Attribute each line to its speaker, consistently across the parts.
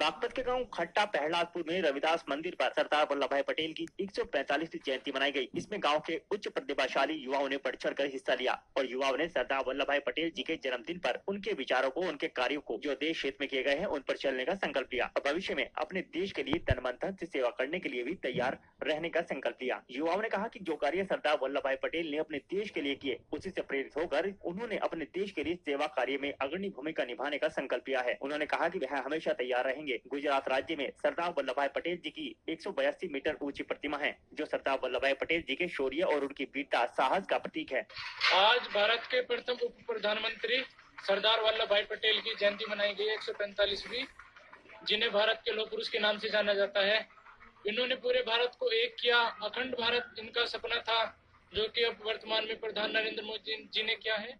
Speaker 1: बागपत के गांव खट्टा प्रहलादपुर में रविदास मंदिर पर सरदार वल्लभ भाई पटेल की 145वीं जयंती मनाई गई। इसमें गांव के उच्च प्रतिभाशाली युवाओं ने बढ़ चढ़ कर हिस्सा लिया और युवाओं ने सरदार वल्लभ भाई पटेल जी के जन्मदिन पर उनके विचारों को, उनके कार्यों को जो देश हित में किए गए हैं उन पर चलने का संकल्प लिया और भविष्य में अपने देश के लिए तन मन धन से सेवा करने के लिए भी तैयार रहने का संकल्प लिया। युवाओं ने कहा कि जो कार्य सरदार वल्लभ भाई पटेल ने अपने देश के लिए किए, उसी से प्रेरित होकर उन्होंने अपने देश के लिए सेवा कार्य में अग्रणी भूमिका निभाने का संकल्प लिया है। उन्होंने कहा कि वह हमेशा तैयार रहेंगे। गुजरात राज्य में सरदार वल्लभ भाई पटेल जी की 182 मीटर ऊंची प्रतिमा है, जो सरदार वल्लभ भाई पटेल जी के शौर्य और उनकी वीरता, साहस का प्रतीक है।
Speaker 2: आज भारत के प्रथम उप प्रधानमंत्री सरदार वल्लभ भाई पटेल की जयंती मनाई गई 145वीं, जिन्हें भारत के लौह पुरुष के नाम से जाना जाता है। इन्होंने पूरे भारत को एक किया। अखंड भारत इनका सपना था, जो कि अब वर्तमान में प्रधान नरेंद्र मोदी जी ने किया है।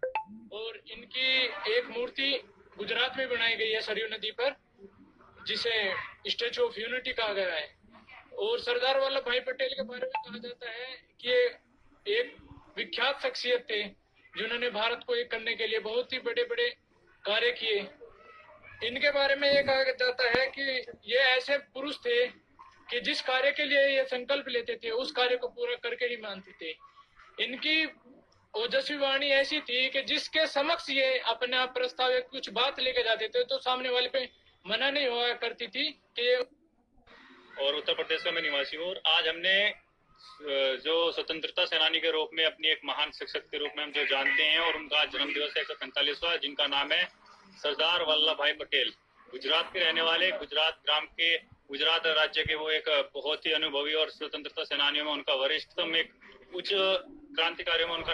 Speaker 2: और इनकी एक मूर्ति गुजरात में बनाई गई है सरयू नदी पर, जिसे स्टैचू ऑफ यूनिटी कहा गया है। और सरदार वल्लभ भाई पटेल के बारे में कहा जाता है कि ये एक विख्यात शख्सियत थे, जिन्होंने भारत को एक करने के लिए बहुत ही बड़े बड़े कार्य किए। इनके बारे में ये कहा जाता है कि ये ऐसे पुरुष थे कि जिस कार्य के लिए ये संकल्प लेते थे, उस कार्य को पूरा करके ही मानते थे। इनकी ओजस्वी वाणी ऐसी थी कि जिसके समक्ष ये अपने आप प्रस्ताव या कुछ बात लेके जाते थे, तो सामने वाले पे मना नहीं हुआ करती थी कि।
Speaker 3: और उत्तर प्रदेश का मैं निवासी हूँ और आज हमने जो स्वतंत्रता सेनानी के रूप में अपनी एक महान शिक्षक के रूप में हम जो जानते हैं, और उनका जन्म दिवस है 145वां, जिनका नाम है सरदार वल्लभ भाई पटेल। गुजरात के रहने वाले, गुजरात राज्य के वो एक बहुत ही अनुभवी और स्वतंत्रता सेनानियों में उनका वरिष्ठतम, एक उच्च क्रांतिकारियों में उनका